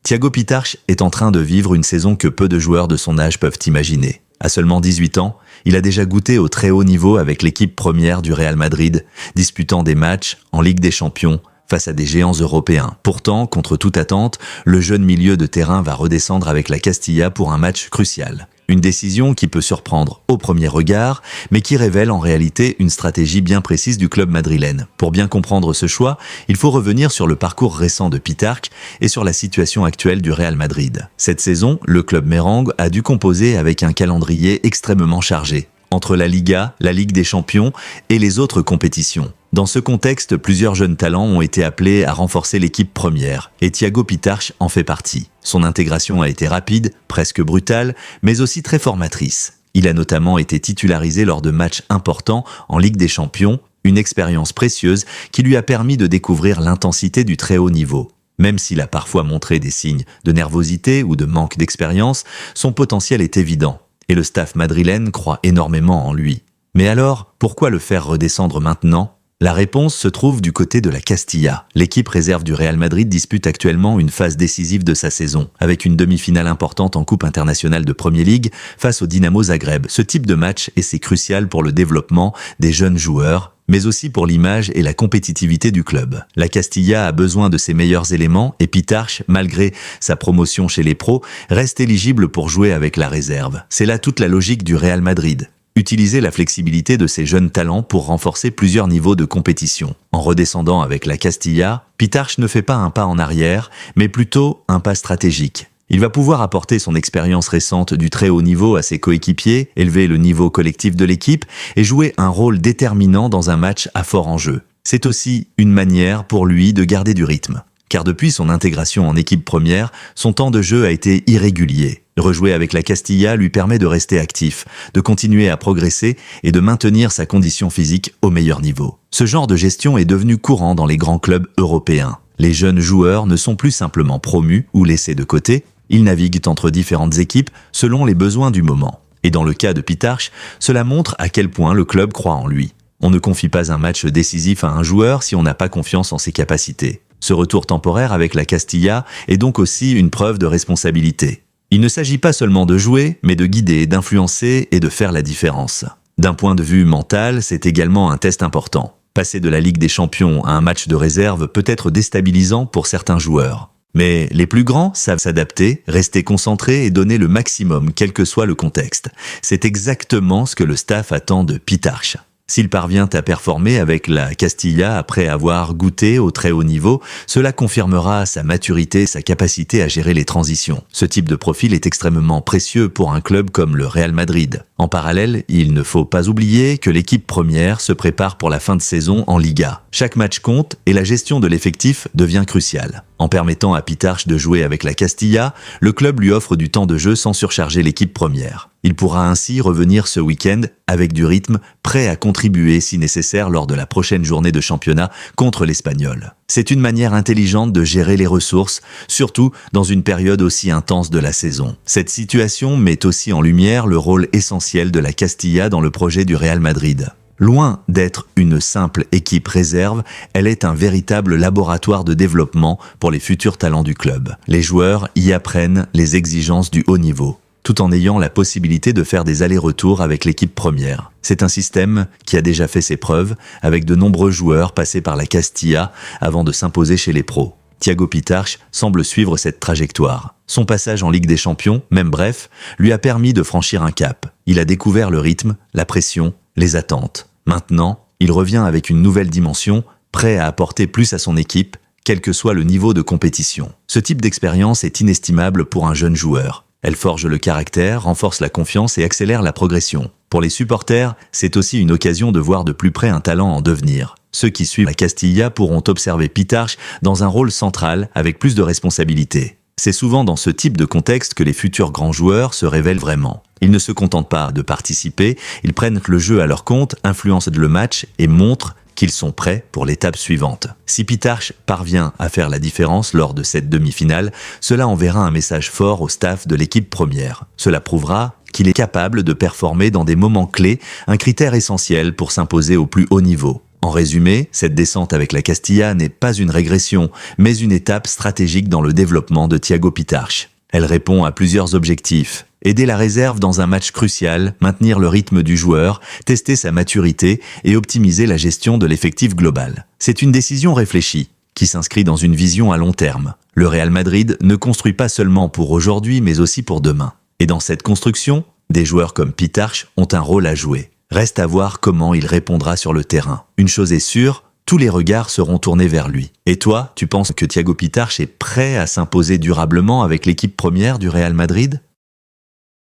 Thiago Pitarch est en train de vivre une saison que peu de joueurs de son âge peuvent imaginer. À seulement 18 ans, il a déjà goûté au très haut niveau avec l'équipe première du Real Madrid, disputant des matchs en Ligue des Champions face à des géants européens. Pourtant, contre toute attente, le jeune milieu de terrain va redescendre avec la Castilla pour un match crucial. Une décision qui peut surprendre au premier regard, mais qui révèle en réalité une stratégie bien précise du club madrilène. Pour bien comprendre ce choix, il faut revenir sur le parcours récent de Pitarch et sur la situation actuelle du Real Madrid. Cette saison, le club merengue a dû composer avec un calendrier extrêmement chargé, entre la Liga, la Ligue des Champions et les autres compétitions. Dans ce contexte, plusieurs jeunes talents ont été appelés à renforcer l'équipe première, et Thiago Pitarch en fait partie. Son intégration a été rapide, presque brutale, mais aussi très formatrice. Il a notamment été titularisé lors de matchs importants en Ligue des Champions, une expérience précieuse qui lui a permis de découvrir l'intensité du très haut niveau. Même s'il a parfois montré des signes de nervosité ou de manque d'expérience, son potentiel est évident, et le staff madrilène croit énormément en lui. Mais alors, pourquoi le faire redescendre maintenant ? La réponse se trouve du côté de la Castilla. L'équipe réserve du Real Madrid dispute actuellement une phase décisive de sa saison, avec une demi-finale importante en Coupe internationale de Premier League face au Dinamo Zagreb. Ce type de match est crucial pour le développement des jeunes joueurs, mais aussi pour l'image et la compétitivité du club. La Castilla a besoin de ses meilleurs éléments et Pitarch, malgré sa promotion chez les pros, reste éligible pour jouer avec la réserve. C'est là toute la logique du Real Madrid. Utiliser la flexibilité de ces jeunes talents pour renforcer plusieurs niveaux de compétition. En redescendant avec la Castilla, Pitarch ne fait pas un pas en arrière, mais plutôt un pas stratégique. Il va pouvoir apporter son expérience récente du très haut niveau à ses coéquipiers, élever le niveau collectif de l'équipe et jouer un rôle déterminant dans un match à fort enjeu. C'est aussi une manière pour lui de garder du rythme. Car depuis son intégration en équipe première, son temps de jeu a été irrégulier. Rejouer avec la Castilla lui permet de rester actif, de continuer à progresser et de maintenir sa condition physique au meilleur niveau. Ce genre de gestion est devenu courant dans les grands clubs européens. Les jeunes joueurs ne sont plus simplement promus ou laissés de côté, ils naviguent entre différentes équipes selon les besoins du moment. Et dans le cas de Pitarch, cela montre à quel point le club croit en lui. On ne confie pas un match décisif à un joueur si on n'a pas confiance en ses capacités. Ce retour temporaire avec la Castilla est donc aussi une preuve de responsabilité. Il ne s'agit pas seulement de jouer, mais de guider, d'influencer et de faire la différence. D'un point de vue mental, c'est également un test important. Passer de la Ligue des Champions à un match de réserve peut être déstabilisant pour certains joueurs. Mais les plus grands savent s'adapter, rester concentrés et donner le maximum, quel que soit le contexte. C'est exactement ce que le staff attend de Pitarch. S'il parvient à performer avec la Castilla après avoir goûté au très haut niveau, cela confirmera sa maturité et sa capacité à gérer les transitions. Ce type de profil est extrêmement précieux pour un club comme le Real Madrid. En parallèle, il ne faut pas oublier que l'équipe première se prépare pour la fin de saison en Liga. Chaque match compte et la gestion de l'effectif devient cruciale. En permettant à Pitarch de jouer avec la Castilla, le club lui offre du temps de jeu sans surcharger l'équipe première. Il pourra ainsi revenir ce week-end avec du rythme, prêt à contribuer si nécessaire lors de la prochaine journée de championnat contre l'Espagnol. C'est une manière intelligente de gérer les ressources, surtout dans une période aussi intense de la saison. Cette situation met aussi en lumière le rôle essentiel de la Castilla dans le projet du Real Madrid. Loin d'être une simple équipe réserve, elle est un véritable laboratoire de développement pour les futurs talents du club. Les joueurs y apprennent les exigences du haut niveau, tout en ayant la possibilité de faire des allers-retours avec l'équipe première. C'est un système qui a déjà fait ses preuves, avec de nombreux joueurs passés par la Castilla avant de s'imposer chez les pros. Thiago Pitarch semble suivre cette trajectoire. Son passage en Ligue des Champions, même bref, lui a permis de franchir un cap. Il a découvert le rythme, la pression, les attentes. Maintenant, il revient avec une nouvelle dimension, prêt à apporter plus à son équipe, quel que soit le niveau de compétition. Ce type d'expérience est inestimable pour un jeune joueur. Elle forge le caractère, renforce la confiance et accélère la progression. Pour les supporters, c'est aussi une occasion de voir de plus près un talent en devenir. Ceux qui suivent la Castilla pourront observer Pitarch dans un rôle central avec plus de responsabilités. C'est souvent dans ce type de contexte que les futurs grands joueurs se révèlent vraiment. Ils ne se contentent pas de participer, ils prennent le jeu à leur compte, influencent le match et montrent qu'ils sont prêts pour l'étape suivante. Si Pitarch parvient à faire la différence lors de cette demi-finale, cela enverra un message fort au staff de l'équipe première. Cela prouvera qu'il est capable de performer dans des moments clés, un critère essentiel pour s'imposer au plus haut niveau. En résumé, cette descente avec la Castilla n'est pas une régression, mais une étape stratégique dans le développement de Thiago Pitarch. Elle répond à plusieurs objectifs. Aider la réserve dans un match crucial, maintenir le rythme du joueur, tester sa maturité et optimiser la gestion de l'effectif global. C'est une décision réfléchie, qui s'inscrit dans une vision à long terme. Le Real Madrid ne construit pas seulement pour aujourd'hui, mais aussi pour demain. Et dans cette construction, des joueurs comme Pitarch ont un rôle à jouer. Reste à voir comment il répondra sur le terrain. Une chose est sûre, tous les regards seront tournés vers lui. Et toi, tu penses que Thiago Pitarch est prêt à s'imposer durablement avec l'équipe première du Real Madrid ?